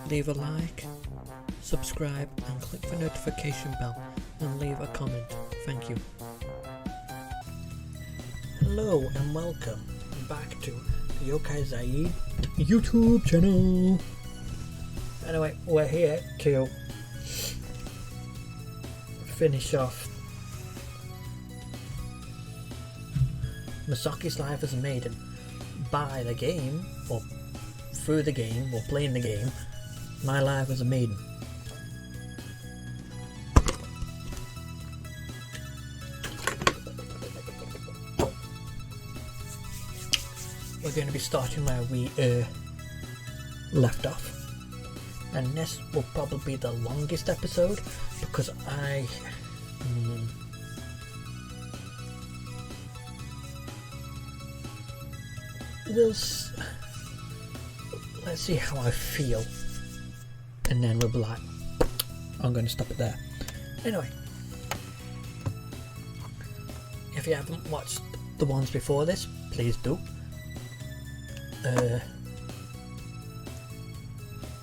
leave a like, subscribe and click the notification bell and leave a comment. Thank you. Hello and welcome back to the Mi5kai's YouTube channel. Anyway, we're here to finish off Mi5kai's life as a maiden by the game, or through the game, or playing the game, My Life as a Maiden. We're going to be starting where we left off, and this will probably be the longest episode because I let's see how I feel, and then we'll be like, I'm going to stop it there. Anyway, if you haven't watched the ones before this, please do.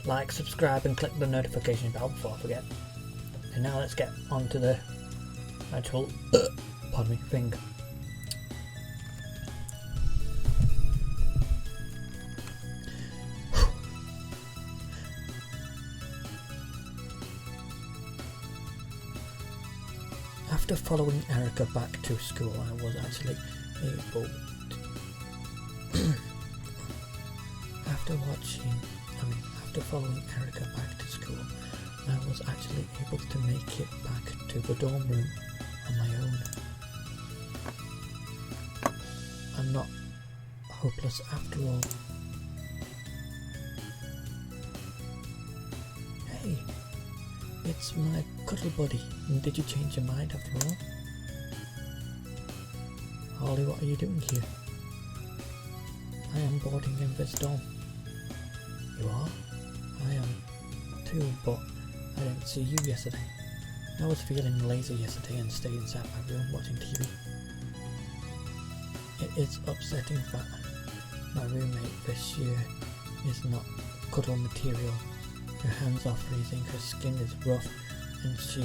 Like, subscribe and click the notification bell before I forget. And now let's get on to the actual pardon me, thing. After following Erica back to school, I was actually able after following Erica back to school, I was actually able to make it back to the dorm room on my own. I'm not hopeless after all. Hey, it's my cuddle buddy. Did you change your mind after all? Holly, what are you doing here? I am boarding in this dorm. You are? I am too, but I didn't see you yesterday. I was feeling lazy yesterday and stayed inside my room watching TV. It is upsetting that my roommate this year is not cuddle material. Her hands are freezing, her skin is rough, and she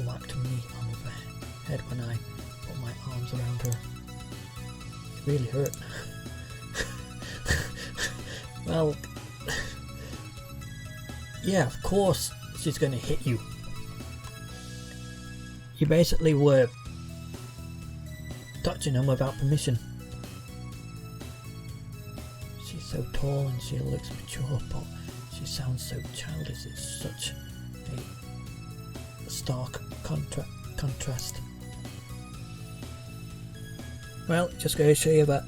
whacked me on the head when I put my arms around her. It really hurt. Well, yeah, of course she's going to hit you. You basically were touching him without permission. She's so tall and she looks mature, but she sounds so childish. It's such a stark contrast. Well, just going to show you that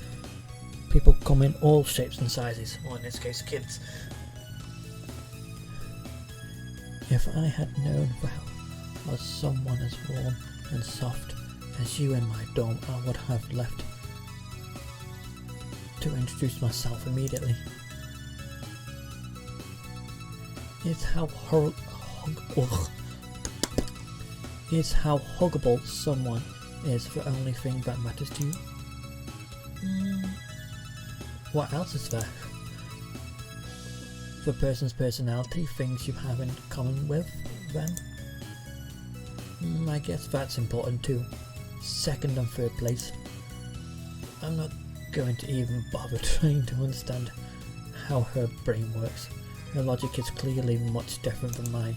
people come in all shapes and sizes, or in this case kids. If I had known Val was someone as warm and soft as you in my dorm, I would have left to introduce myself immediately. It's how huggable someone is the only thing that matters to you. What else is there? The person's personality, things you have in common with them. I guess that's important too. Second and third place. I'm not going to even bother trying to understand how her brain works. Her logic is clearly much different than mine.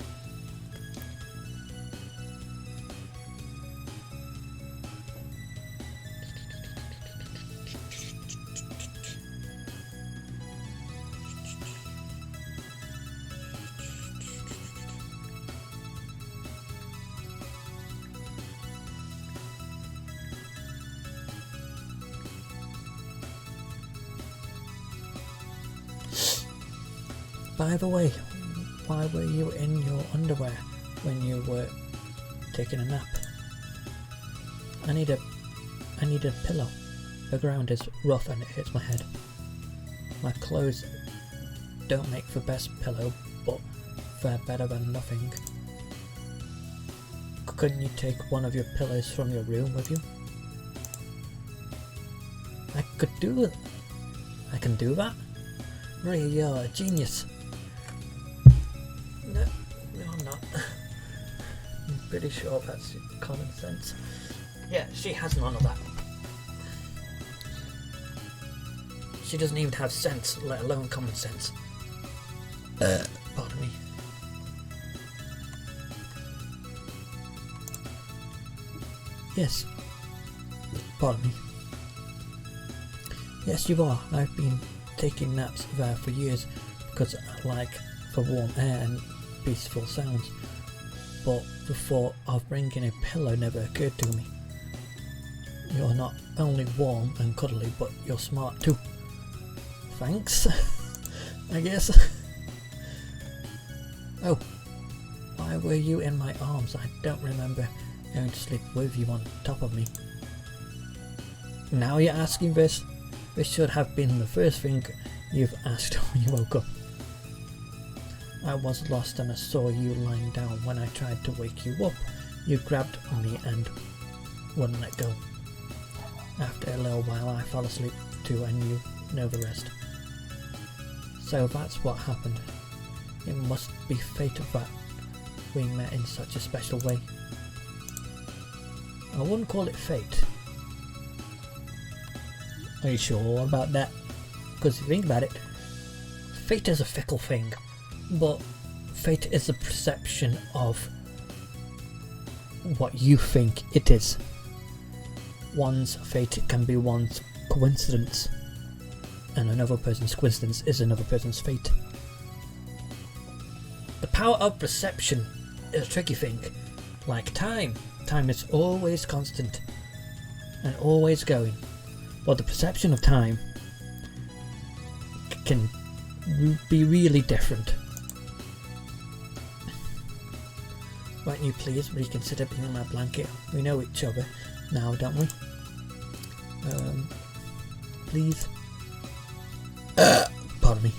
By the way, why were you in your underwear when you were taking a nap? I need a pillow. The ground is rough and it hits my head. My clothes don't make the best pillow, but they're better than nothing. Couldn't you take one of your pillows from your room with you? I can do that? Ray, you're a genius. pretty sure that's common sense. Yeah, she has none of that. She doesn't even have sense, let alone common sense. Pardon me. Yes. Pardon me. Yes, you are. I've been taking naps there for years because I like the warm air and peaceful sounds. But the thought of bringing a pillow never occurred to me. You're not only warm and cuddly, but you're smart too. Thanks, I guess. Oh, why were you in my arms? I don't remember going to sleep with you on top of me. Now you're asking this? This should have been the first thing you've asked when you woke up. I was lost and I saw you lying down. When I tried to wake you up, you grabbed me and wouldn't let go. After a little while I fell asleep too, and you know the rest. So that's what happened. It must be fate that we met in such a special way. I wouldn't call it fate. Are you sure about that? Because if you think about it, fate is a fickle thing, but fate is a perception of what you think it is. One's fate can be one's coincidence, and another person's coincidence is another person's fate. The power of perception is a tricky thing. Like time. Time is always constant and always going. But the perception of time can be really different. Won't you please reconsider being my blanket? We know each other now, don't we? Please. Pardon me.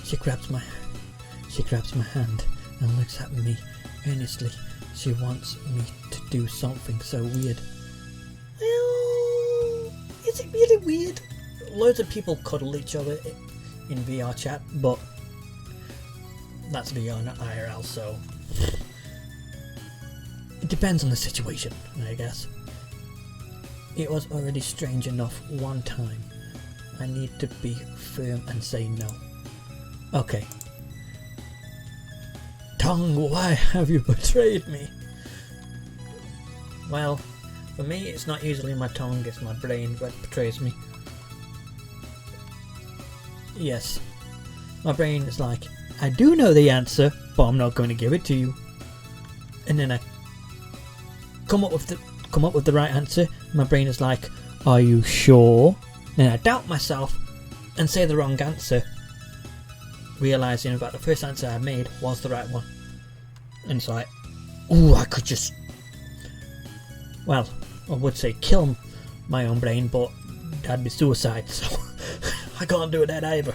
She grabs my hand and looks at me earnestly. She wants me to do something so weird. Well, is it really weird? Loads of people cuddle each other in VR chat, but that's VR, not IRL, so it depends on the situation, I guess. It was already strange enough one time. I need to be firm and say no. Okay. Tongue, why have you betrayed me? Well, for me it's not usually my tongue, it's my brain that betrays me. Yes, my brain is like, I do know the answer, but I'm not going to give it to you. And then I come up with the right answer. My brain is like, are you sure? Then I doubt myself and say the wrong answer, realising that the first answer I made was the right one. And it's like, ooh, I could just, well, I would say kill my own brain, but that'd be suicide, so I can't do that either.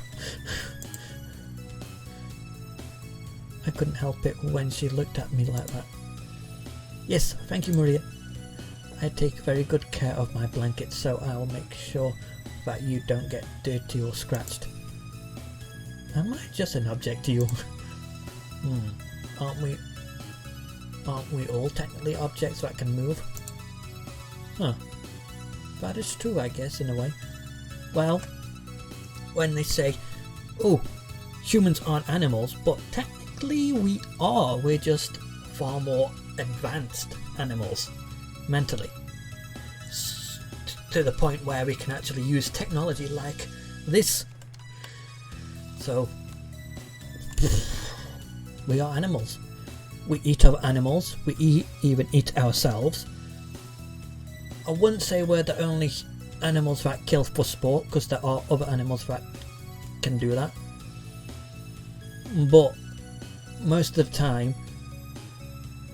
I couldn't help it when she looked at me like that. Yes, thank you, Maria. I take very good care of my blanket, so I'll make sure that you don't get dirty or scratched. Am I just an object to you? Aren't we all technically objects that can move? Huh. That is true, I guess, in a way. Well, when they say, oh, humans aren't animals, but technically we are. We're just far more advanced animals, mentally. To the point where we can actually use technology like this. So, we are animals. We eat other animals. We even eat ourselves. I wouldn't say we're the only animals that kill for sport, because there are other animals that can do that. But most of the time,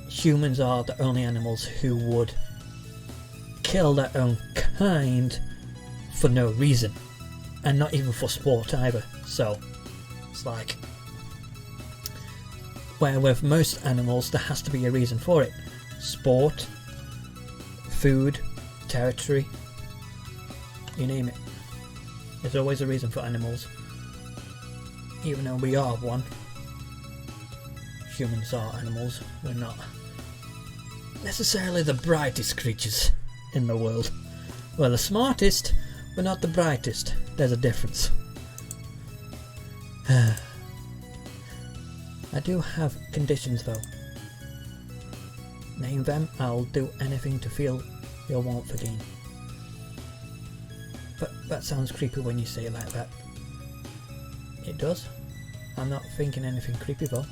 humans are the only animals who would kill their own kind for no reason, and not even for sport either. So it's like, where with most animals there has to be a reason for it. Sport, food, territory, you name it. There's always a reason for animals. Even though we are one. humans are animals. We're not necessarily the brightest creatures in the world. We're the smartest, but not the brightest. There's a difference. I do have conditions though. Name them, I'll do anything to feel your warmth again. But that sounds creepy when you say it like that. It does. I'm not thinking anything creepy though.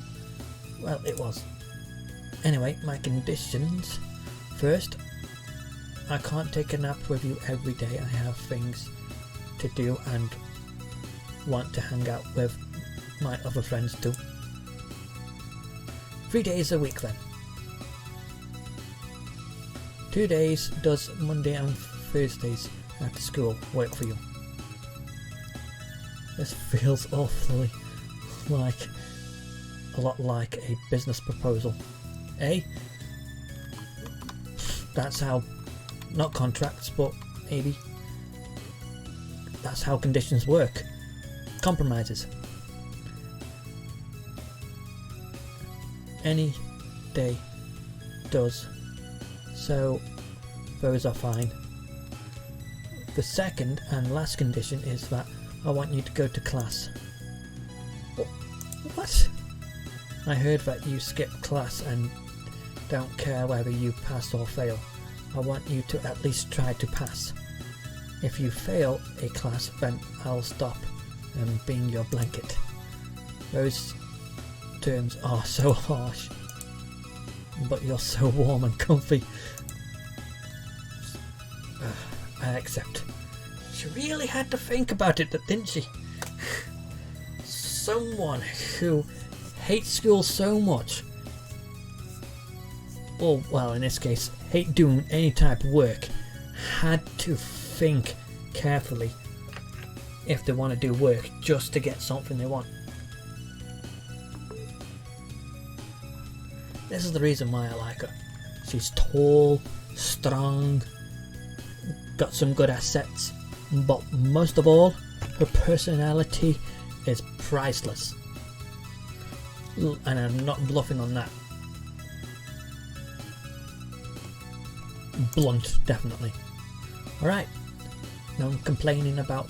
Well, it was. Anyway, my conditions. First, I can't take a nap with you every day. I have things to do and want to hang out with my other friends too. 3 days a week then. 2 days does Monday and Thursdays after school work for you? This feels awfully like a lot like a business proposal. Eh? That's how, not contracts, but maybe that's how conditions work. Compromises. Any day does, so those are fine. The second and last condition is that I want you to go to class. What? I heard that you skip class and don't care whether you pass or fail. I want you to at least try to pass. If you fail a class, then I'll stop being your blanket. Those terms are so harsh, but you're so warm and comfy. I accept. She really had to think about it, didn't she? Someone who hates school so much, or well, in this case, hate doing any type of work, had to think carefully if they want to do work just to get something they want. This is the reason why I like her. She's tall, strong, got some good assets, but most of all, her personality is priceless. And I'm not bluffing on that. Blunt, definitely. Alright, no complaining about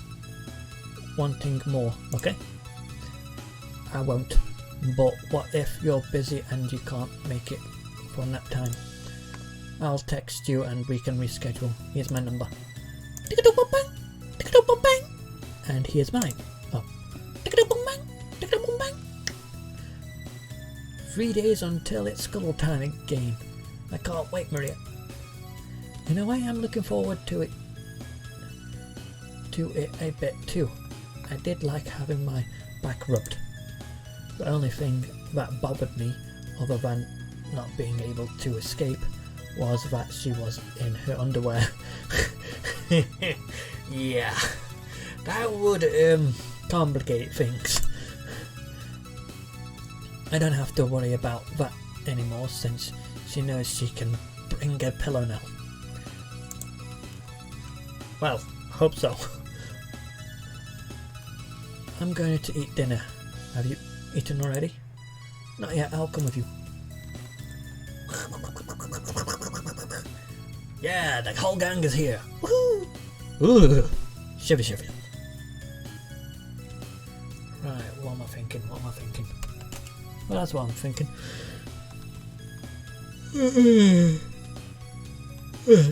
wanting more, okay? I won't. But what if you're busy and you can't make it for nap time? I'll text you and we can reschedule. Here's my number. And here's mine. Oh. 3 days until it's scuttle time again. I can't wait, Maria. In a way, I'm looking forward to it a bit too. I did like having my back rubbed. The only thing that bothered me, other than not being able to escape, was that she was in her underwear. Yeah, that would complicate things. I don't have to worry about that anymore since she knows she can bring a pillow now. Well, hope so. I'm going to eat dinner. Have you eaten already? Not yet, I'll come with you. Yeah, the whole gang is here. Woohoo! Ooh, shiver shiver. Right, what am I thinking? Well, that's what I'm thinking.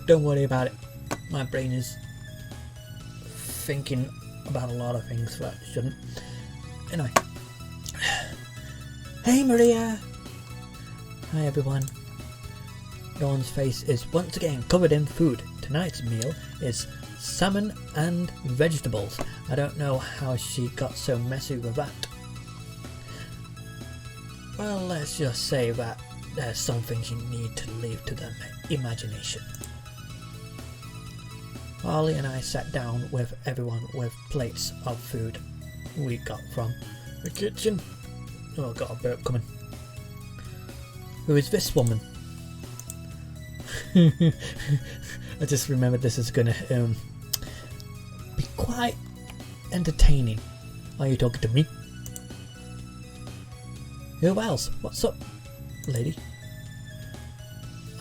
Don't worry about it. My brain is thinking about a lot of things that shouldn't. Anyway. Hey Maria! Hi everyone. Dawn's face is once again covered in food. Tonight's meal is salmon and vegetables. I don't know how she got so messy with that. Well, let's just say that there's some things you need to leave to the imagination. Harley and I sat down with everyone with plates of food we got from the kitchen. Oh, I've got a burp coming. Who is this woman? I just remembered this is gonna be quite entertaining. Are you talking to me? Who else? What's up, lady?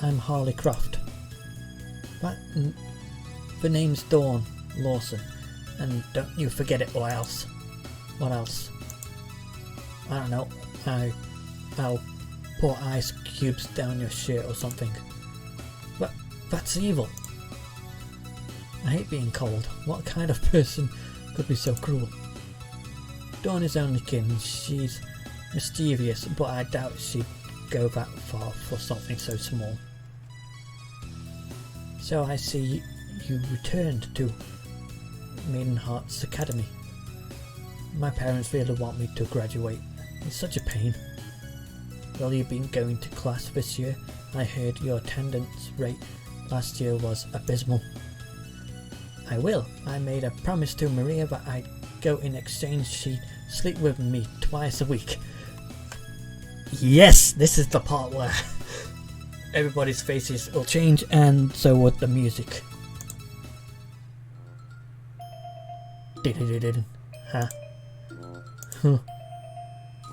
I'm Harley Croft. What? The name's Dawn Lawson. And don't you forget it or else. What else? I don't know. I'll pour ice cubes down your shirt or something. But that's evil. I hate being cold. What kind of person could be so cruel? Dawn is only kin. She's mischievous, but I doubt she'd go that far for something so small. So I see you returned to Maiden Academy. My parents really want me to graduate. It's such a pain. Well, you've been going to class this year. I heard your attendance rate last year was abysmal. I will. I made a promise to Maria that I'd go in exchange she'd sleep with me twice a week. Yes, this is the part where everybody's faces will change, and so would the music. Huh?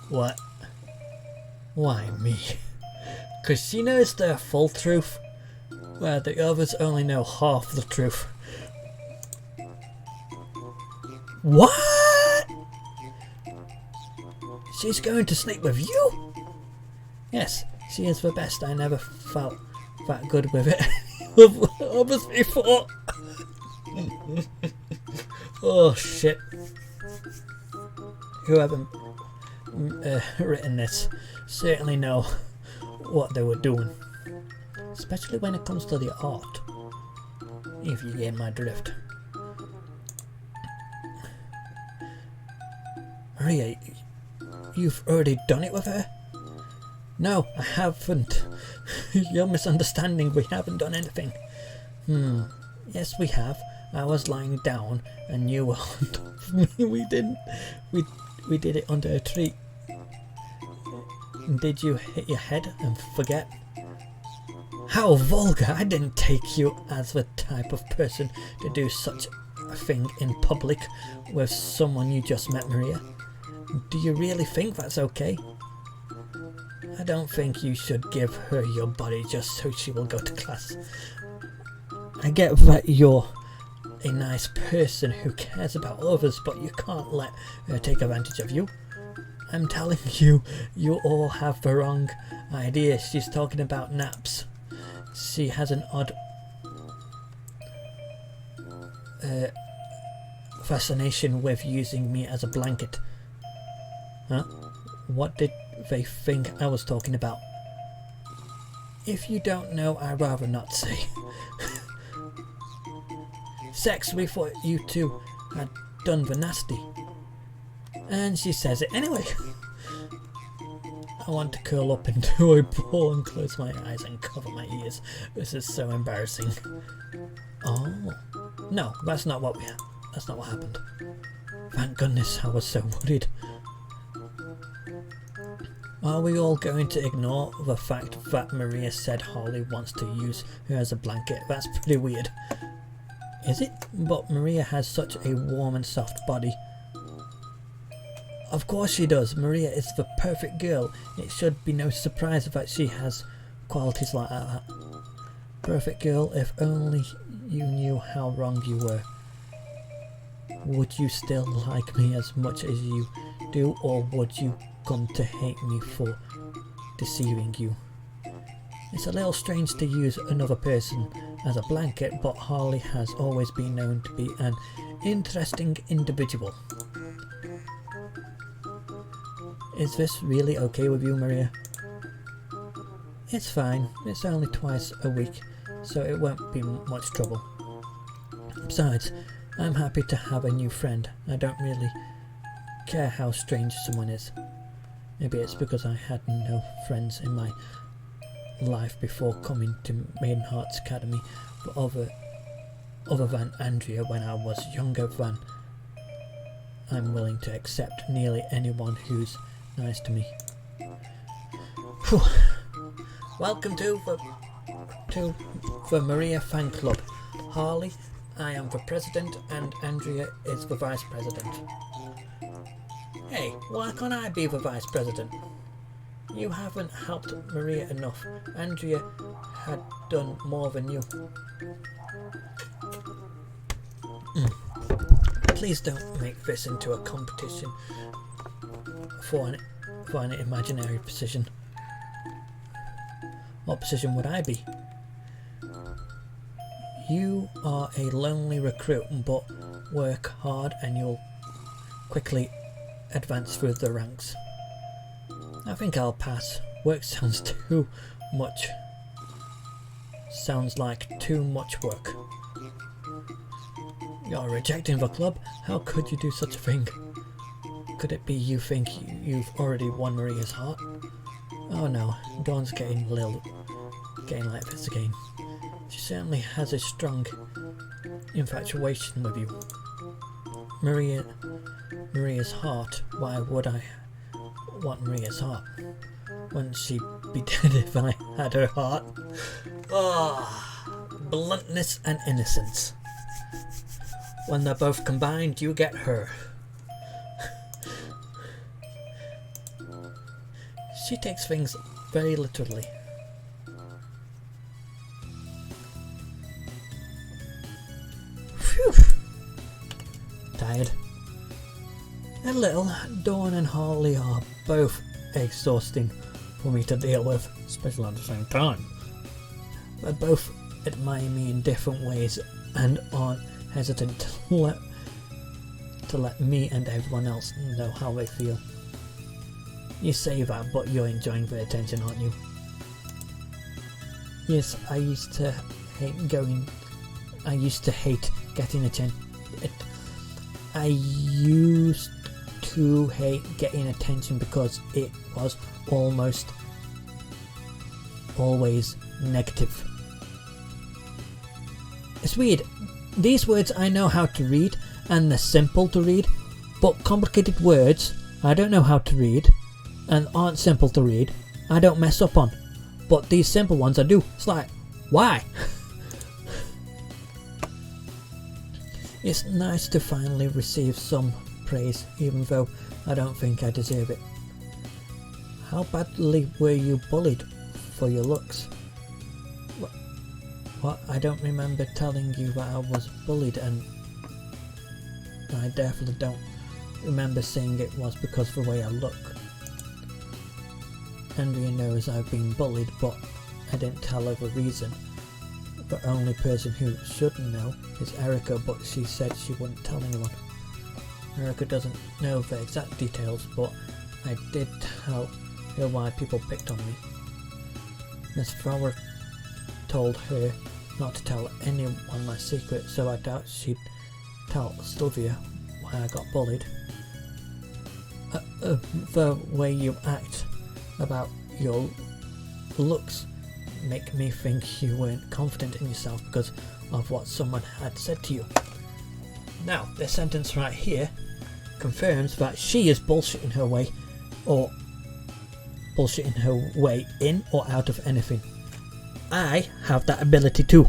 What? Why me? Cause she knows the full truth, where the others only know half the truth. What? She's going to sleep with you? Yes, she is the best. I never felt that good with it with others before. Oh shit. Whoever written this certainly know what they were doing. Especially when it comes to the art. If you get my drift. Maria, you've already done it with her? No, I haven't. You're misunderstanding. We haven't done anything. Yes, we have. I was lying down and you were on top of me. We didn't. We did it under a tree. Did you hit your head and forget? How vulgar. I didn't take you as the type of person to do such a thing in public with someone you just met, Maria. Do you really think that's okay? I don't think you should give her your body just so she will go to class. I get that you're a nice person who cares about others, but you can't let her take advantage of you. I'm telling you, you all have the wrong idea. She's talking about naps. She has an odd fascination with using me as a blanket. Huh? What did they think I was talking about? If you don't know, I'd rather not say. Sex, we thought you two had done the nasty. And she says it anyway. I want to curl up into a ball and close my eyes and cover my ears. This is so embarrassing. Oh. No, that's not what happened. Thank goodness, I was so worried. Are we all going to ignore the fact that Maria said Harley wants to use her as a blanket? That's pretty weird. Is it? But Maria has such a warm and soft body. Of course she does. Maria is the perfect girl. It should be no surprise that she has qualities like that. Perfect girl, if only you knew how wrong you were. Would you still like me as much as you do, or would you come to hate me for deceiving you? It's a little strange to use another person as a blanket, but Harley has always been known to be an interesting individual. Is this really okay with you, Maria? It's fine. It's only twice a week, so it won't be much trouble. Besides, I'm happy to have a new friend. I don't really care how strange someone is. Maybe it's because I had no friends in my life before coming to Maiden Academy, but other than Andrea when I was younger than I'm willing to accept nearly anyone who's nice to me. Whew. Welcome to the Maria fan club. Harley, I am the president and Andrea is the vice president. Hey, why can't I be the vice president? You haven't helped Maria enough. Andrea had done more than you. Please don't make this into a competition for an imaginary position. What position would I be? You are a lonely recruit, but work hard and you'll quickly advance through the ranks. I think I'll pass. Work sounds too much. Sounds like too much work. You're rejecting the club? How could you do such a thing? Could it be you think you've already won Maria's heart? Oh no, Dawn's getting like this again. She certainly has a strong infatuation with you. Maria's heart? Why would I want Maria's heart? Wouldn't she be dead if I had her heart? Bluntness and innocence. When they're both combined, you get her. She takes things very literally. Phew. Tired. A little. Dawn and Harley are both exhausting for me to deal with, especially at the same time. They both admire me in different ways and aren't hesitant to let me and everyone else know how they feel. You say that, but you're enjoying the attention, aren't you? Yes, I used to hate getting attention. I used to hate getting attention because it was almost always negative. It's weird. These words I know how to read, and they're simple to read, but complicated words I don't know how to read and aren't simple to read, I don't mess up on. But these simple ones I do. It's like, why? It's nice to finally receive some praise, even though I don't think I deserve it. How badly were you bullied for your looks? What? I don't remember telling you that I was bullied, and I definitely don't remember saying it was because of the way I look. Andrea knows I've been bullied, but I didn't tell her the reason. The only person who should know is Erica, but she said she wouldn't tell anyone. Erica doesn't know the exact details, but I did tell her why people picked on me. Miss Flower told her not to tell anyone my secret, so I doubt she'd tell Sylvia why I got bullied. The way you act about your looks make me think you weren't confident in yourself because of what someone had said to you. Now, this sentence right here confirms that she is bullshitting her way in or out of anything. I have that ability too.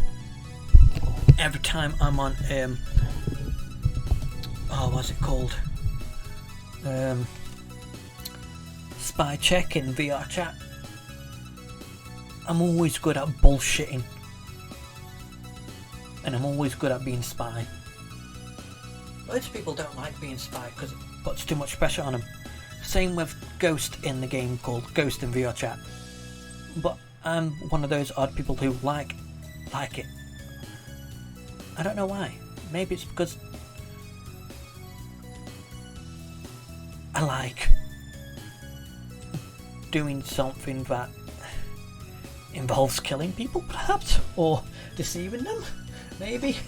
Every time I'm on what's it called? Spy check in VR chat, I'm always good at bullshitting. And I'm always good at being spy. Loads of people don't like being spy because it puts too much pressure on them. Same with Ghost in the game called Ghost in VR chat. But I'm one of those odd people who like it. I don't know why. Maybe it's because I like doing something that involves killing people, perhaps, or deceiving them. Maybe.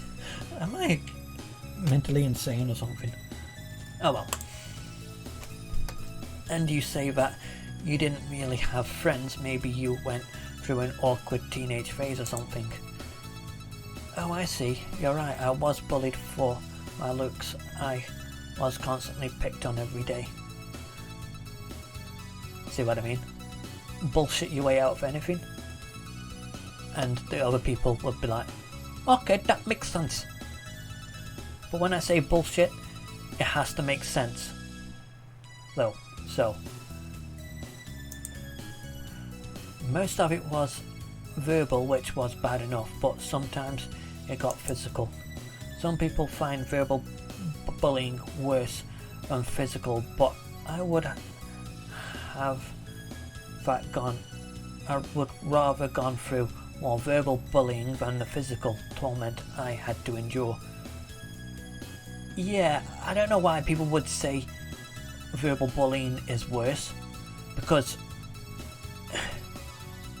Am I mentally insane or something? Oh well. And you say that you didn't really have friends. Maybe you went through an awkward teenage phase or something. Oh, I see. You're right. I was bullied for my looks. I was constantly picked on every day. See what I mean? Bullshit your way out of anything. And the other people would be like, okay, that makes sense. But when I say bullshit, it has to make sense. Though, so. most of it was verbal, which was bad enough, but sometimes it got physical. Some people find verbal bullying worse than physical, but I would rather gone through more verbal bullying than the physical torment I had to endure. Yeah, I don't know why people would say verbal bullying is worse, because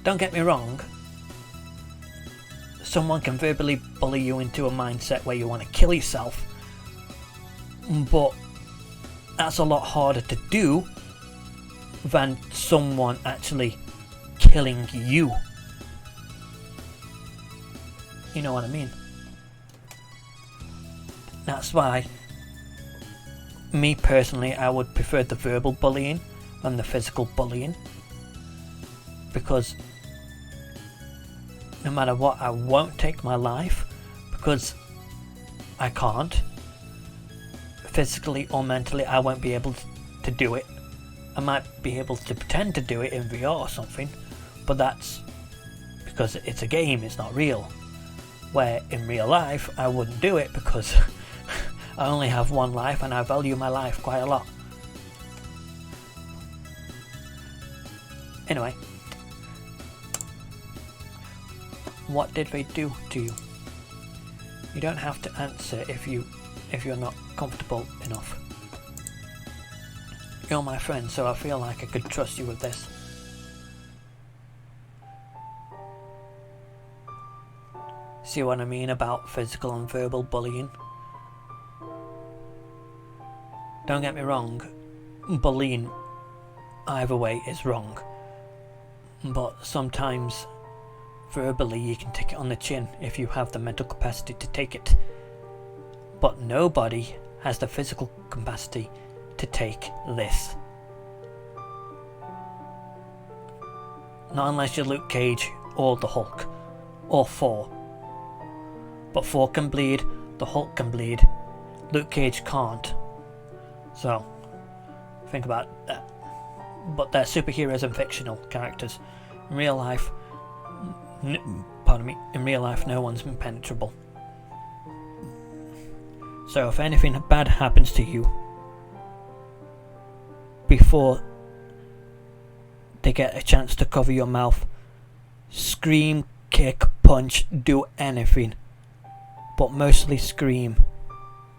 don't get me wrong, someone can verbally bully you into a mindset where you want to kill yourself, but that's a lot harder to do than someone actually killing you. You know what I mean? That's why, me personally, I would prefer the verbal bullying than the physical bullying, because no matter what, I won't take my life, because I can't. Physically or mentally, I won't be able to do it. I might be able to pretend to do it in VR or something, but that's because it's a game, it's not real. Where in real life, I wouldn't do it because I only have one life and I value my life quite a lot. Anyway, what did they do to you? You don't have to answer if you're not comfortable enough. You're my friend, so I feel like I could trust you with this. See what I mean about physical and verbal bullying? Don't get me wrong, bullying either way is wrong, but sometimes verbally you can take it on the chin if you have the mental capacity to take it, but nobody has the physical capacity to take this. Not unless you're Luke Cage or the Hulk, or Thor. But Thor can bleed, the Hulk can bleed, Luke Cage can't. So, think about that. But they're superheroes and fictional characters. In real life, in real life no one's impenetrable. So if anything bad happens to you, before they get a chance to cover your mouth, scream, kick, punch, do anything. But mostly scream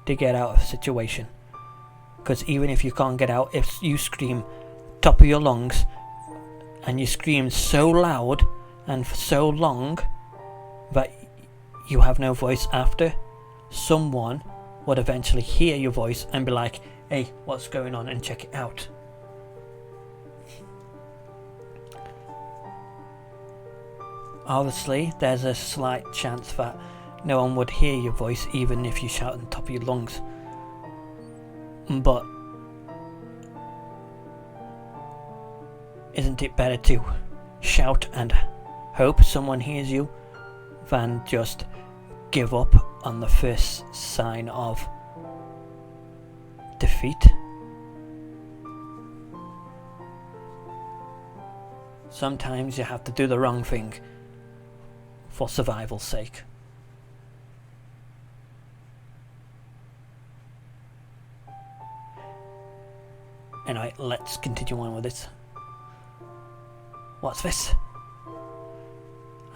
to get out of the situation. Because even if you can't get out, if you scream top of your lungs and you scream so loud and for so long that you have no voice after, someone would eventually hear your voice and be like, hey, what's going on, and check it out. Obviously, there's a slight chance that no one would hear your voice even if you shout on the top of your lungs. But isn't it better to shout and hope someone hears you than just give up on the first sign of defeat? Sometimes you have to do the wrong thing for survival's sake. Anyway, let's continue on with this. What's this?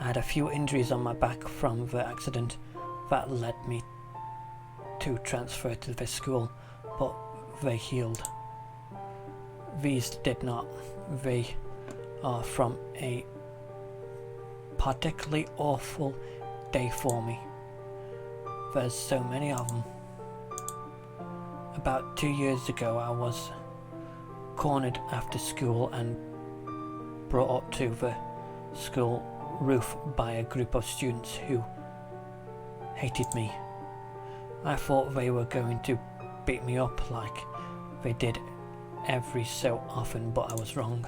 I had a few injuries on my back from the accident that led me to transfer to this school, but they healed. These did not. They are from a particularly awful day for me. There's so many of them. About 2 years ago I was cornered after school and brought up to the school roof by a group of students who hated me. I thought they were going to beat me up like they did every so often, but I was wrong.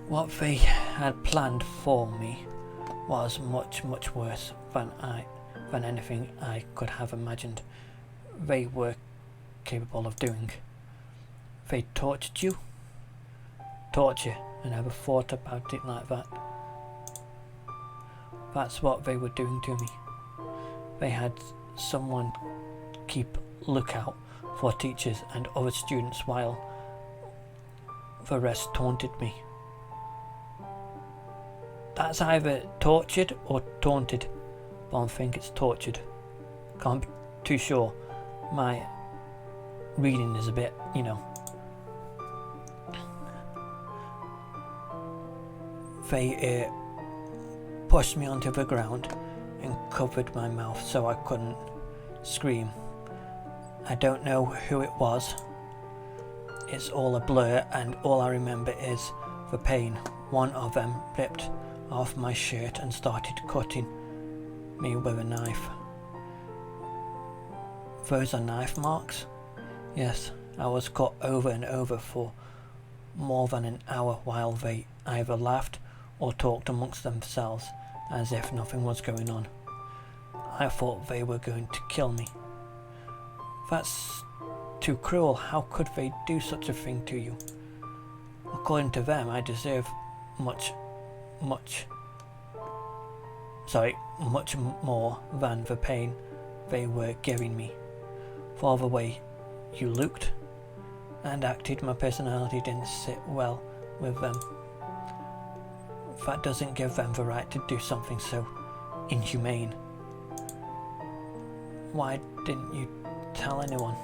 What they had planned for me was much, much worse than anything I could have imagined they were capable of doing. They tortured you. Torture I never thought about it like that. That's what they were doing to me. They had someone keep lookout for teachers and other students while the rest taunted me. That's either tortured or taunted, but I think it's tortured. Can't be too sure. My reading is a bit, They pushed me onto the ground and covered my mouth so I couldn't scream. I don't know who it was. It's all a blur, and all I remember is the pain. One of them ripped off my shirt and started cutting me with a knife. Those are knife marks? Yes, I was cut over and over for more than an hour while they either laughed or talked amongst themselves as if nothing was going on. I thought they were going to kill me. That's too cruel. How could they do such a thing to you? According to them, I deserve much more than the pain they were giving me. For the way you looked and acted, my personality didn't sit well with them. That doesn't give them the right to do something so inhumane. Why didn't you tell anyone?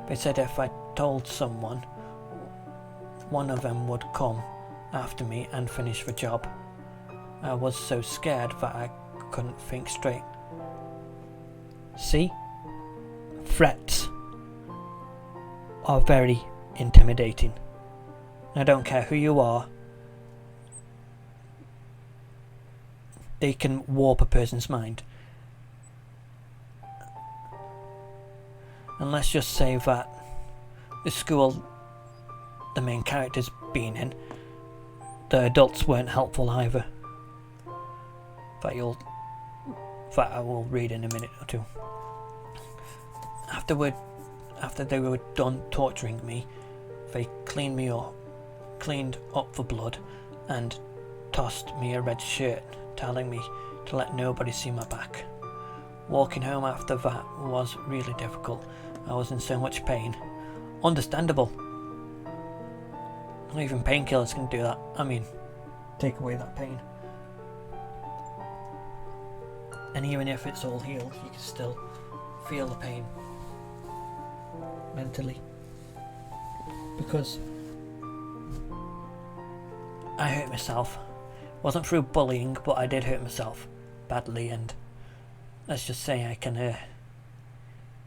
They said if I told someone, one of them would come after me and finish the job. I was so scared that I couldn't think straight. See? Threats are very intimidating. I don't care who you are. They can warp a person's mind. And let's just say that the school the main character's been in, the adults weren't helpful either. That I will read in a minute or two. After they were done torturing me, they cleaned up the blood and tossed me a red shirt, telling me to let nobody see my back. Walking home after that was really difficult. I was in so much pain. Understandable. Not even painkillers can do that. I mean, take away that pain. And even if it's all healed, you can still feel the pain mentally. Because I hurt myself. Wasn't through bullying, but I did hurt myself badly, and let's just say I can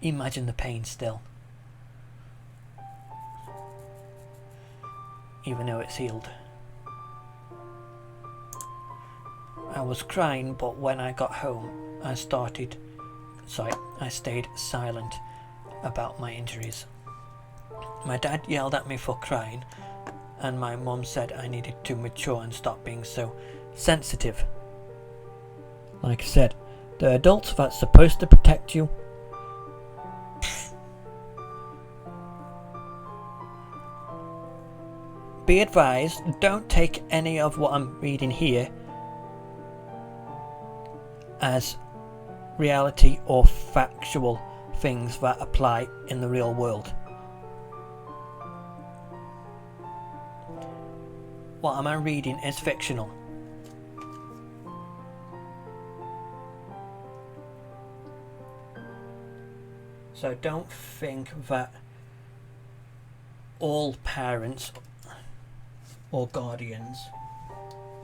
imagine the pain still. Even though it's healed. I was crying, but when I got home, I stayed silent about my injuries. My dad yelled at me for crying, and my mum said I needed to mature and stop being so sensitive. Like I said, the adults that's supposed to protect you, be advised, don't take any of what I'm reading here as reality or factual things that apply in the real world. What am I reading is fictional. So don't think that all parents or guardians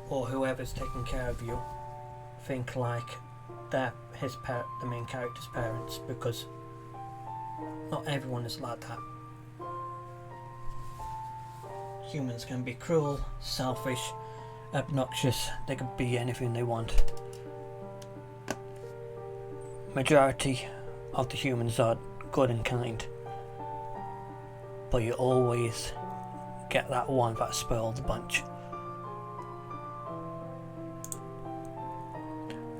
or whoever's taking care of you think like they're the main character's parents, because not everyone is like that. Humans can be cruel, selfish, obnoxious. They can be anything they want. Majority of the humans are good and kind, but you always get that one that spoils the bunch.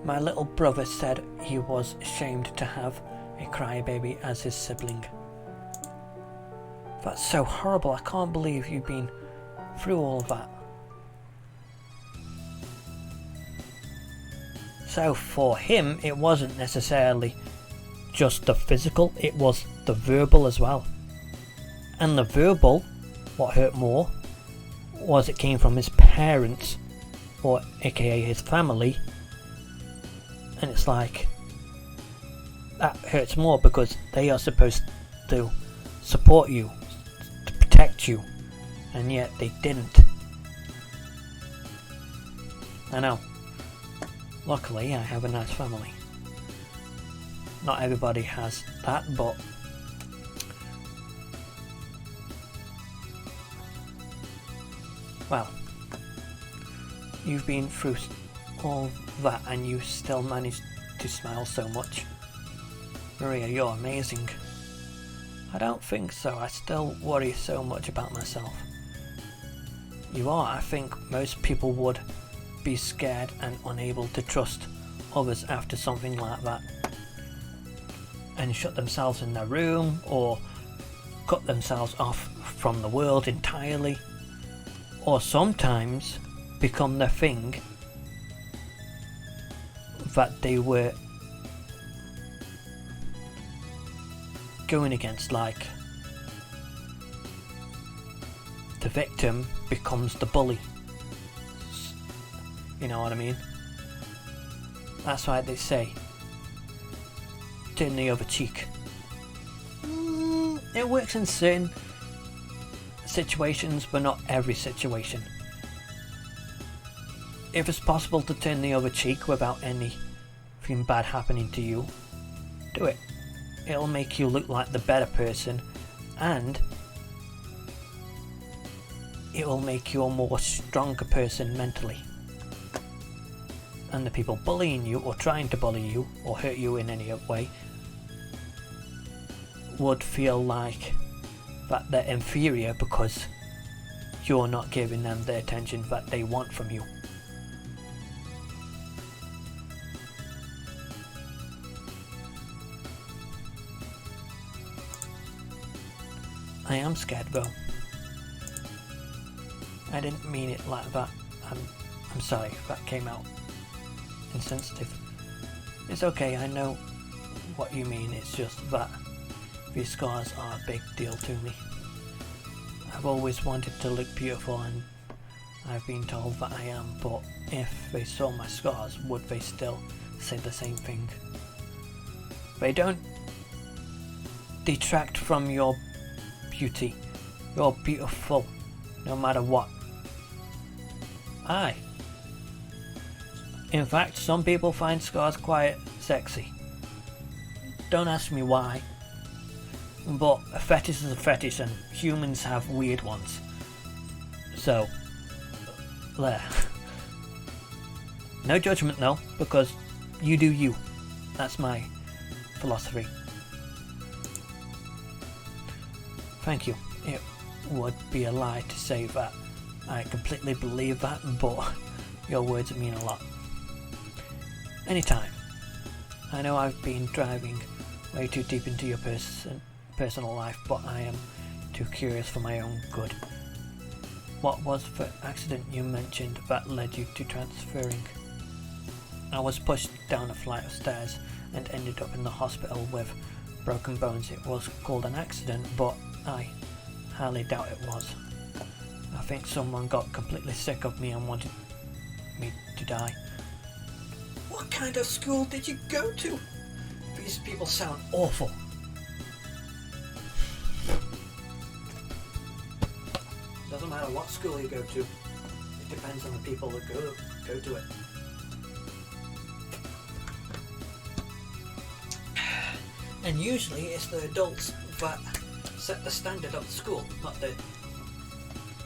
My little brother said he was ashamed to have a crybaby as his sibling. That's so horrible. I can't believe you've been through all of that. So for him, it wasn't necessarily just the physical, it was the verbal as well. And the verbal, what hurt more, was it came from his parents, or aka his family. And it's like, that hurts more because they are supposed to support you, to protect you, and yet they didn't. I know. Luckily, I have a nice family. Not everybody has that, but well, you've been through all that and you still managed to smile so much. Maria, you're amazing. I don't think so. I still worry so much about myself. You are. I think most people would be scared and unable to trust others after something like that, and shut themselves in their room or cut themselves off from the world entirely, or sometimes become the thing that they were going against, like the victim becomes the bully. You know what I mean? That's why they say turn the other cheek. It works in certain situations, but not every situation. If it's possible to turn the other cheek without anything bad happening to you, do it. It'll make you look like the better person, and it will make you a more stronger person mentally. And the people bullying you or trying to bully you or hurt you in any way would feel like that they're inferior because you're not giving them the attention that they want from you. I am scared though. I didn't mean it like that. I'm sorry if that came out insensitive. It's okay, I know what you mean. It's just that these scars are a big deal to me. I've always wanted to look beautiful, and I've been told that I am, but if they saw my scars, would they still say the same thing? They don't detract from your beauty. You're beautiful no matter what. Aye. In fact, some people find scars quite sexy. Don't ask me why, but a fetish is a fetish, and humans have weird ones. So, there. No judgment though, because you do you. That's my philosophy. Thank you. It would be a lie to say that I completely believe that, but your words mean a lot. Anytime. I know I've been driving way too deep into your personal life, but I am too curious for my own good. What was the accident you mentioned that led you to transferring? I was pushed down a flight of stairs and ended up in the hospital with broken bones. It was called an accident, but I highly doubt it was. I think someone got completely sick of me and wanted me to die. What kind of school did you go to? These people sound awful. Doesn't matter what school you go to. It depends on the people that go to it. And usually it's the adults that set the standard of the school, not the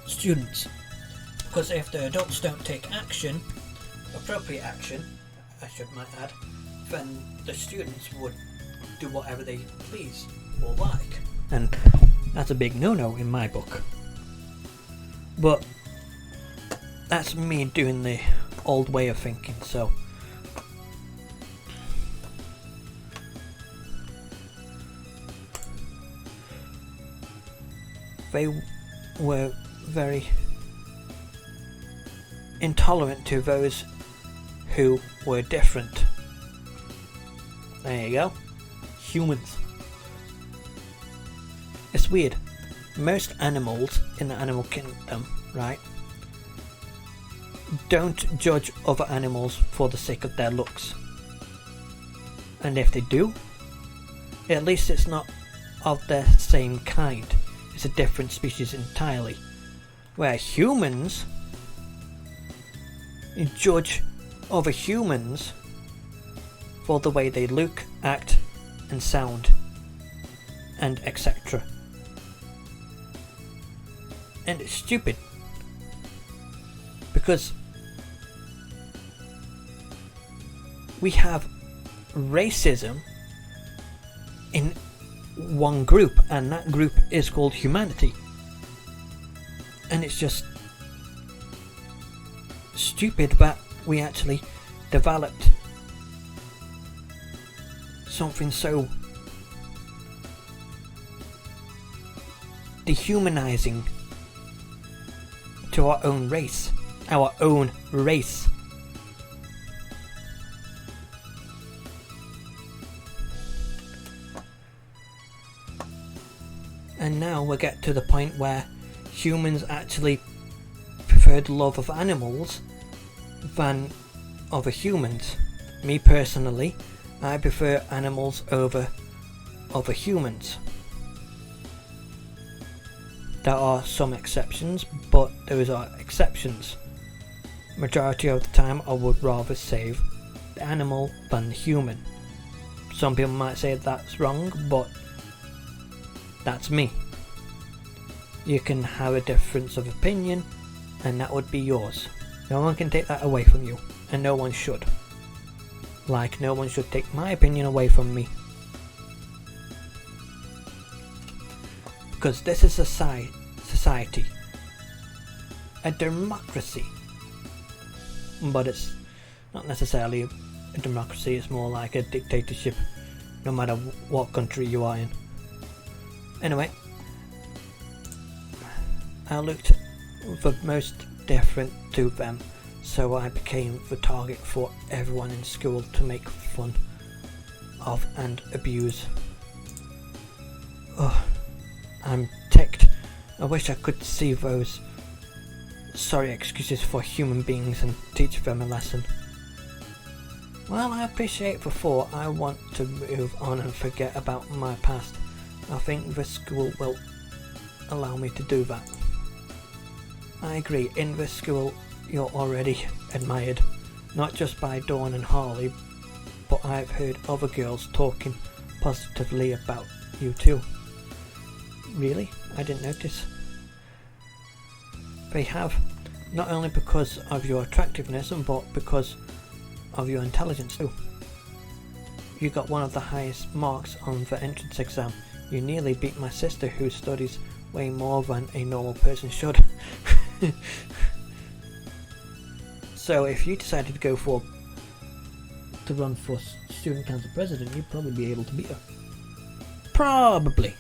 students. Because if the adults don't take action, appropriate action, I should might add, then the students would do whatever they please or like. And that's a big no-no in my book. But that's me doing the old way of thinking, so they were very intolerant to those who were different. There you go. Humans. It's weird. Most animals in the animal kingdom, right, don't judge other animals for the sake of their looks. And if they do, at least it's not of their same kind. It's a different species entirely. Where humans judge other humans for the way they look, act, and sound, and etc. And it's stupid, because we have racism in one group, and that group is called humanity. And it's just stupid that we actually developed something so dehumanizing to our own race. And now we get to the point where humans actually prefer the love of animals than other humans. Me personally, I prefer animals over other humans. There are some exceptions, but those are exceptions. Majority of the time I would rather save the animal than the human. Some people might say that's wrong, but that's me. You can have a difference of opinion, and that would be yours. No one can take that away from you, and no one should. Like no one should take my opinion away from me. Because this is a society, a democracy. But it's not necessarily a democracy, it's more like a dictatorship, no matter what country you are in. Anyway, I looked the most different to them, so I became the target for everyone in school to make fun of and abuse. Oh, I'm ticked. I wish I could see those sorry excuses for human beings and teach them a lesson. Well, I appreciate the thought. I want to move on and forget about my past. I think the school will allow me to do that. I agree, in this school you're already admired, not just by Dawn and Harley, but I've heard other girls talking positively about you too. Really? I didn't notice. They have, not only because of your attractiveness, but because of your intelligence too. You got one of the highest marks on the entrance exam. You nearly beat my sister, who studies way more than a normal person should. So if you decided to run for student council president, you'd probably be able to beat her. Probably.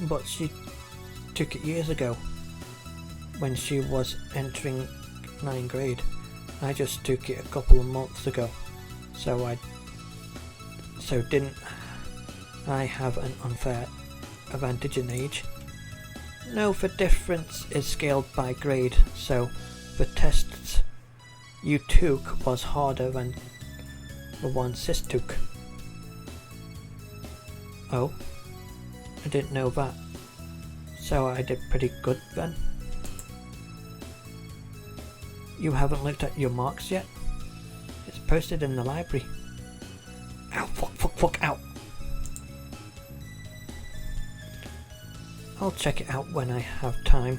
But she took it years ago, when she was entering 9th grade. I just took it a couple of months ago, so didn't I have an unfair advantage in age? No, the difference is scaled by grade, so the tests you took was harder than the one sis took. Oh, I didn't know that. So I did pretty good then. You haven't looked at your marks yet? It's posted in the library. Ow, fuck, ow. I'll check it out when I have time.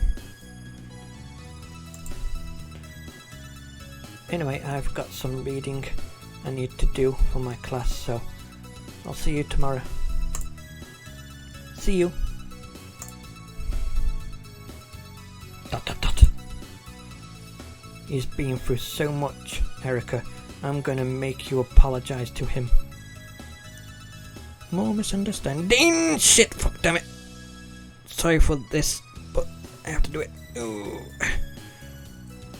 Anyway, I've got some reading I need to do for my class, so I'll see you tomorrow. See you. ... He's been through so much, Erica. I'm gonna make you apologize to him. More misunderstanding. Shit, fuck, damn it. Sorry for this, but I have to do it. Ooh.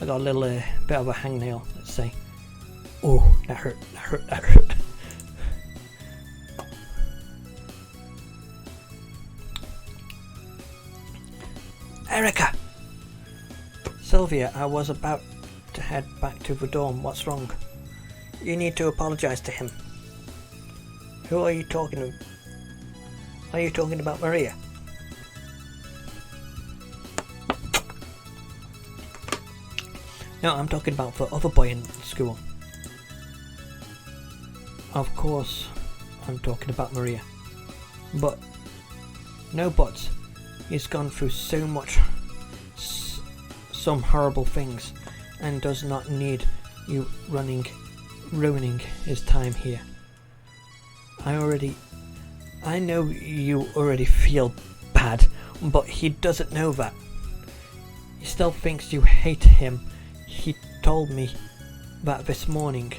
I got a little bit of a hangnail, let's say. Oh, that hurt, that hurt, that hurt. Erica! Sylvia, I was about to head back to the dorm. What's wrong? You need to apologise to him. Who are you talking to? Are you talking about Maria? No, I'm talking about the other boy in school. Of course, I'm talking about Maria. But, no buts. He's gone through so much, some horrible things, and does not need you ruining his time here. I know you already feel bad, but he doesn't know that. He still thinks you hate him. He told me that this morning.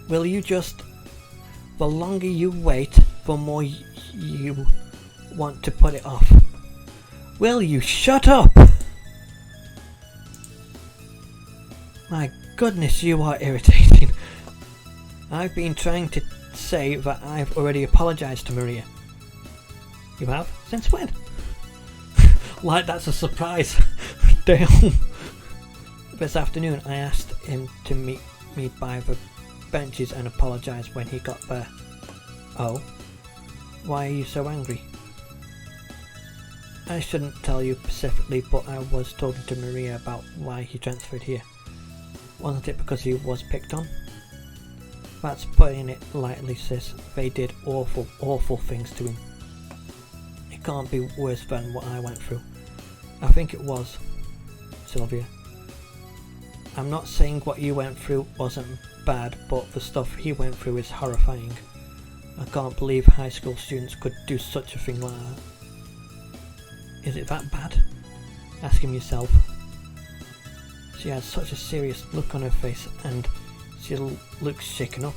Will you just... The longer you wait, the more you want to put it off. Will you shut up? My goodness, you are irritating. I've been trying to say that I've already apologised to Maria. You have? Since when? Like that's a surprise. Damn. This afternoon I asked him to meet me by the benches and apologise when he got there. Oh? Why are you so angry? I shouldn't tell you specifically, but I was talking to Maria about why he transferred here. Wasn't it because he was picked on? That's putting it lightly, sis. They did awful, awful things to him. It can't be worse than what I went through. I think it was, Sylvia. I'm not saying what you went through wasn't bad, but the stuff he went through is horrifying. I can't believe high school students could do such a thing like that. Is it that bad? Ask him yourself. She has such a serious look on her face and she looks shaken up.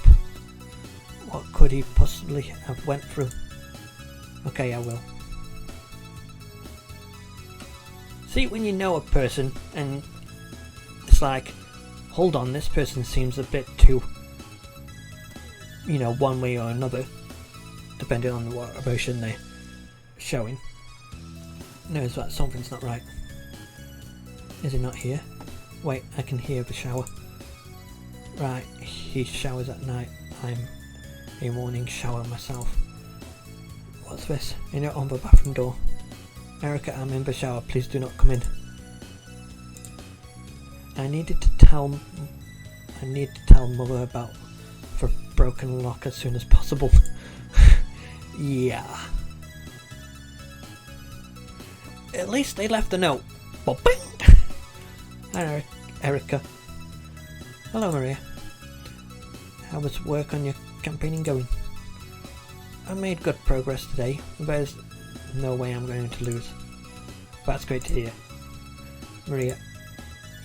What could he possibly have went through? Okay, I will. See, when you know a person and it's like, hold on, this person seems a bit too, one way or another, depending on what emotion they're showing. Knows that something's not right. Is he not here? Wait, I can hear the shower. Right, he showers at night. I'm a morning shower myself. What's this? A note on the bathroom door. Erica, I'm in the shower. Please do not come in. I need to tell Mother about the broken lock as soon as possible. Yeah. At least they left a note. Bing! Hi, Erica. Hello, Maria. How was work on your campaigning going? I made good progress today. There's no way I'm going to lose. That's great to hear. Maria.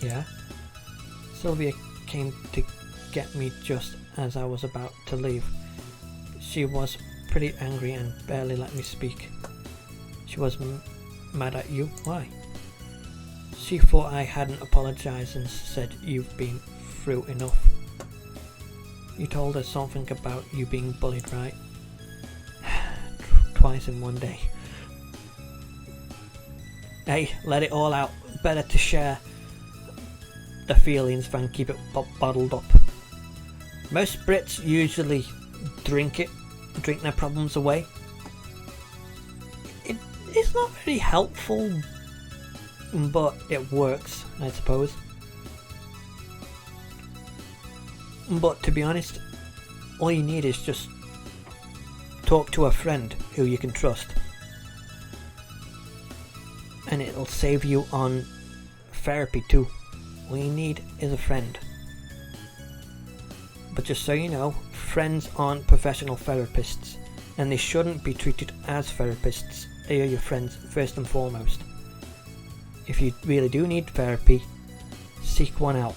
Yeah? Sylvia came to get me just as I was about to leave. She was pretty angry and barely let me speak. She was mad at you? Why? She thought I hadn't apologised and said you've been through enough. You told her something about you being bullied, right? Twice in one day. Hey, let it all out. Better to share the feelings than keep it bottled up. Most Brits usually drink their problems away. It's not very helpful, but it works, I suppose. But to be honest, all you need is just talk to a friend who you can trust, and it'll save you on therapy too. All you need is a friend. But just so you know, friends aren't professional therapists, and they shouldn't be treated as therapists. They are your friends first and foremost. If you really do need therapy, seek one out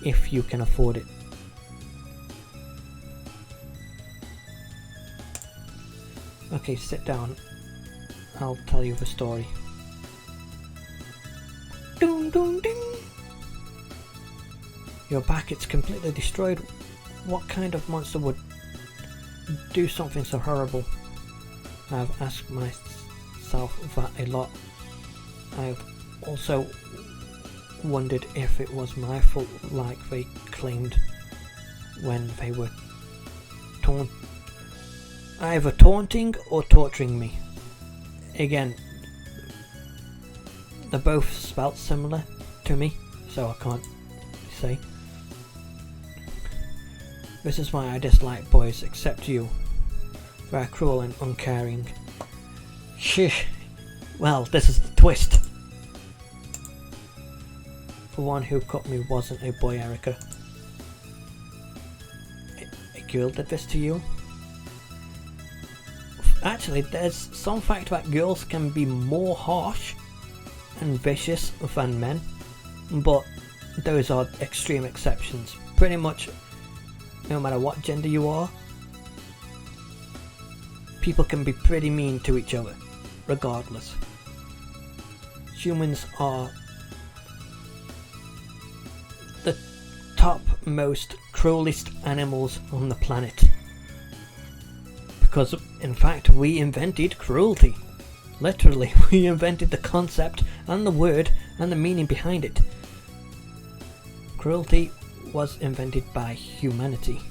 if you can afford it. Okay, sit down. I'll tell you the story. Dun, dun, ding. Your back, it's completely destroyed. What kind of monster would do something so horrible? I've asked myself that a lot. I've also wondered if it was my fault, like they claimed when they were either taunting or torturing me. Again, they're both spelt similar to me, so I can't say. This is why I dislike boys, except you. They're cruel and uncaring. Shish. Well, this is the twist. The one who cut me wasn't a boy, Erica. A girl did this to you? Actually, there's some fact that girls can be more harsh and vicious than men, but those are extreme exceptions. Pretty much, no matter what gender you are, people can be pretty mean to each other, regardless. Humans are the top most cruelest animals on the planet. Because in fact we invented cruelty. Literally, we invented the concept and the word and the meaning behind it. Cruelty was invented by humanity.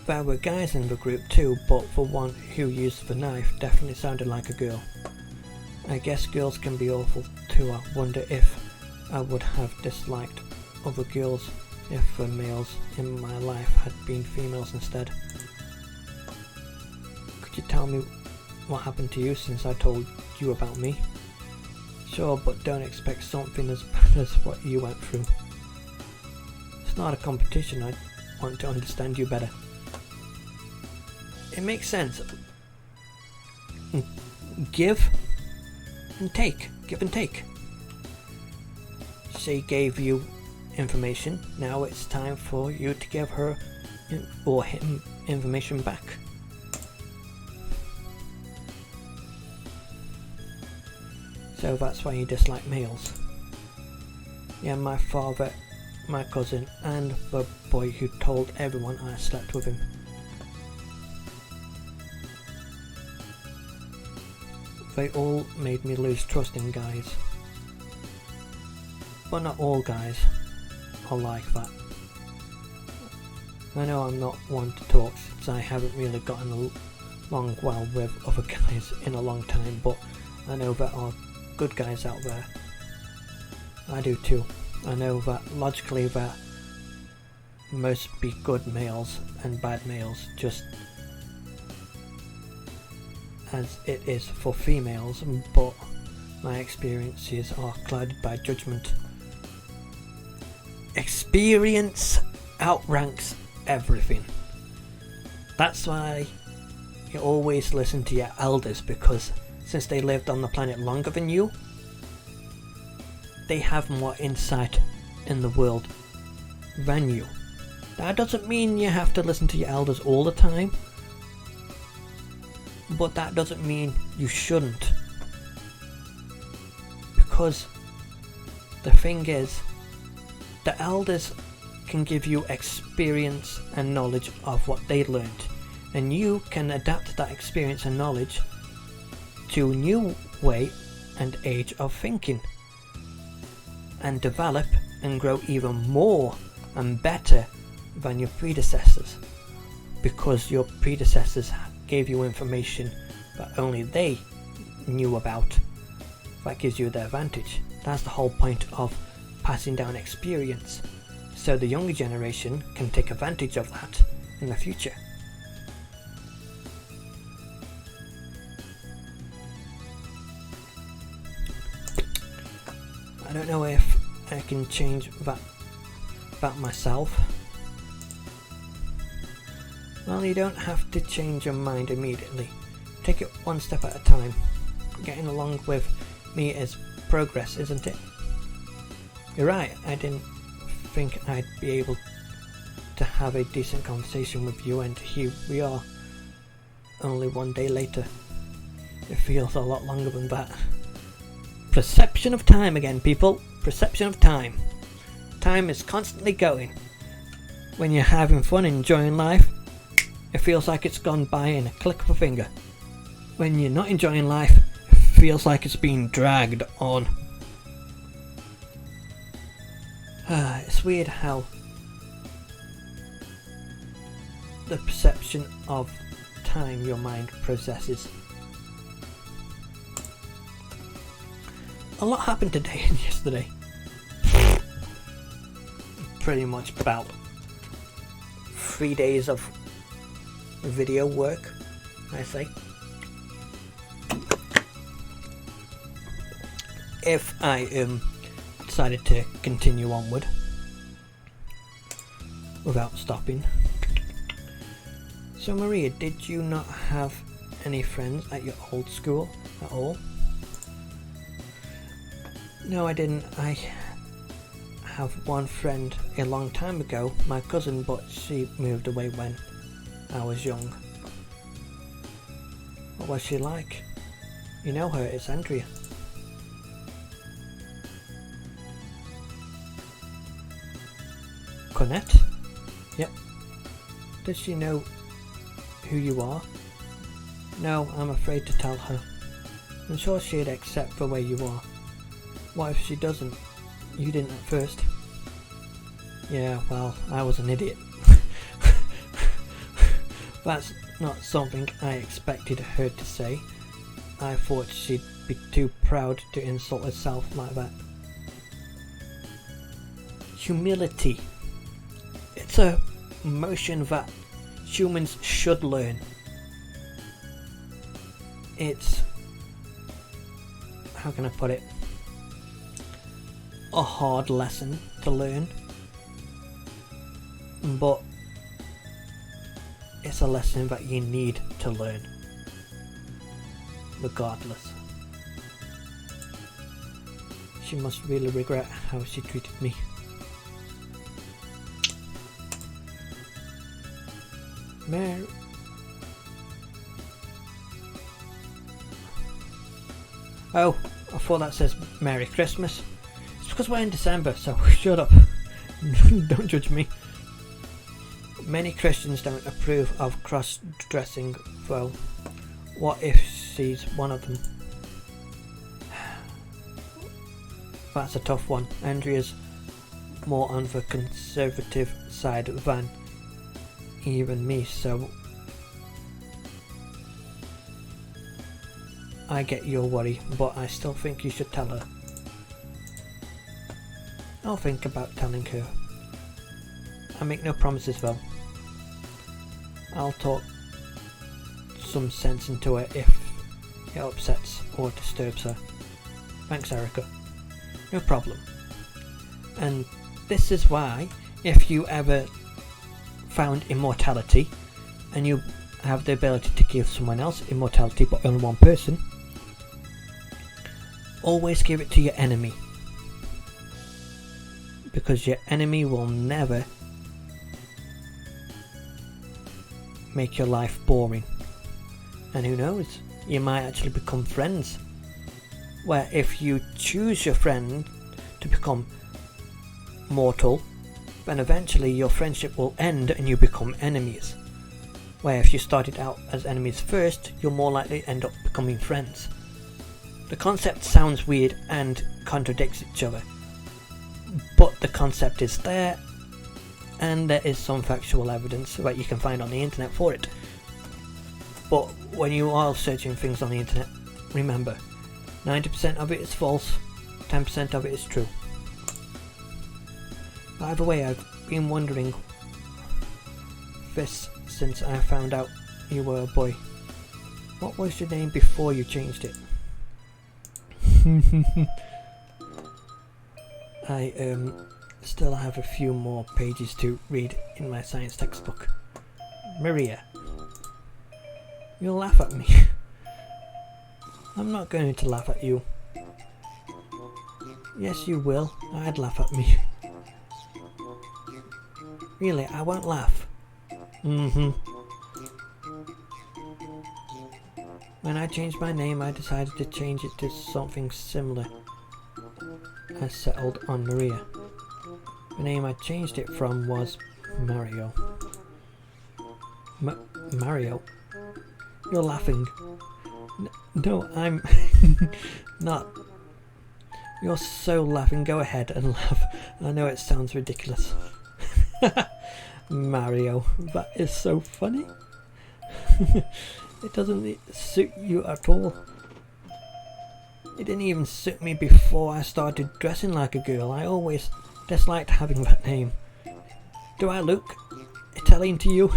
There were guys in the group too, but the one who used the knife definitely sounded like a girl. I guess girls can be awful too. I wonder if I would have disliked other girls if the males in my life had been females instead. Could you tell me what happened to you since I told you about me? Sure, but don't expect something as bad as what you went through. It's not a competition, I want to understand you better. It makes sense. Give and take. Give and take. She gave you information. Now it's time for you to give her or him information back. So that's why you dislike males. Yeah, my father, my cousin, and the boy who told everyone I slept with him. They all made me lose trust in guys. But not all guys are like that. I know I'm not one to talk since I haven't really gotten along well with other guys in a long time, but I know there are good guys out there. I do too. I know that logically there must be good males and bad males, just as it is for females, but my experiences are clouded by judgment. Experience outranks everything. That's why you always listen to your elders, because since they lived on the planet longer than you, they have more insight in the world than you. That doesn't mean you have to listen to your elders all the time, but that doesn't mean you shouldn't. Because the thing is, the elders can give you experience and knowledge of what they learned, and you can adapt that experience and knowledge to a new way and age of thinking, and develop and grow even more and better than your predecessors, because your predecessors gave you information that only they knew about. That gives you the advantage. That's the whole point of passing down experience, so the younger generation can take advantage of that in the future. I don't know if I can change that myself. Well, you don't have to change your mind immediately. Take it one step at a time. Getting along with me is progress, isn't it? You're right, I didn't think I'd be able to have a decent conversation with you, and here we are, only one day later. It feels a lot longer than that. Perception of time again, people. Perception of time. Time is constantly going. When you're having fun and enjoying life, it feels like it's gone by in a click of a finger. When you're not enjoying life, it feels like it's being dragged on. It's weird how the perception of time your mind processes. A lot happened today and yesterday. Pretty much about 3 days of video work, I say. If I decided to continue onward without stopping. So Maria, did you not have any friends at your old school at all? No, I didn't. I have one friend a long time ago, my cousin, but she moved away when I was young. What was she like? You know her, it's Andrea. Cornette? Yep. Does she know who you are? No, I'm afraid to tell her. I'm sure she'd accept the way you are. What if she doesn't? You didn't at first. Yeah, well, I was an idiot. That's not something I expected her to say. I thought she'd be too proud to insult herself like that. Humility. It's a emotion that humans should learn. It's, how can I put it, a hard lesson to learn, but it's a lesson that you need to learn regardless. She must really regret how she treated me. Mary. Oh, I thought that says Merry Christmas. It's because we're in December, so shut up. Don't judge me. Many Christians don't approve of cross-dressing, though. What if she's one of them? That's a tough one. Andrea's more on the conservative side than even me, so I get your worry, but I still think you should tell her. I'll think about telling her. I make no promises though. I'll talk some sense into her if it upsets or disturbs her. Thanks, Erica. No problem. And this is why, if you ever found immortality and you have the ability to give someone else immortality but only one person, always give it to your enemy, because your enemy will never make your life boring. And who knows, you might actually become friends, where if you choose your friend to become mortal, then eventually your friendship will end and you become enemies, where if you started out as enemies first, you'll more likely end up becoming friends. The concept sounds weird and contradicts each other, but the concept is there, and there is some factual evidence that you can find on the internet for it. But when you are searching things on the internet, remember, 90% of it is false, 10% of it is true. By the way, I've been wondering this since I found out you were a boy. What was your name before you changed it? I still have a few more pages to read in my science textbook. Maria. You'll laugh at me. I'm not going to laugh at you. Yes, you will. I'd laugh at me. Really, I won't laugh. When I changed my name, I decided to change it to something similar. I settled on Maria. The name I changed it from was Mario. Mario? You're laughing. No, I'm not. You're so laughing. Go ahead and laugh. I know it sounds ridiculous. Mario, that is so funny. It doesn't suit you at all. It didn't even suit me before I started dressing like a girl. I always disliked having that name. Do I look Italian to you?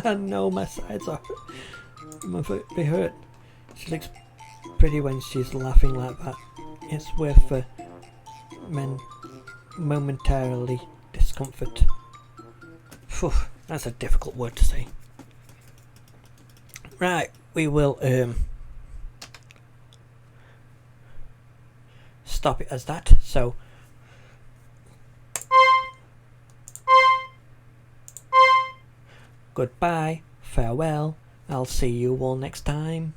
No, my sides are. They hurt. She looks pretty when she's laughing like that. It's worth for momentarily discomfort. Phew, that's a difficult word to say. Right, we will stop it as that. So goodbye, farewell, I'll see you all next time.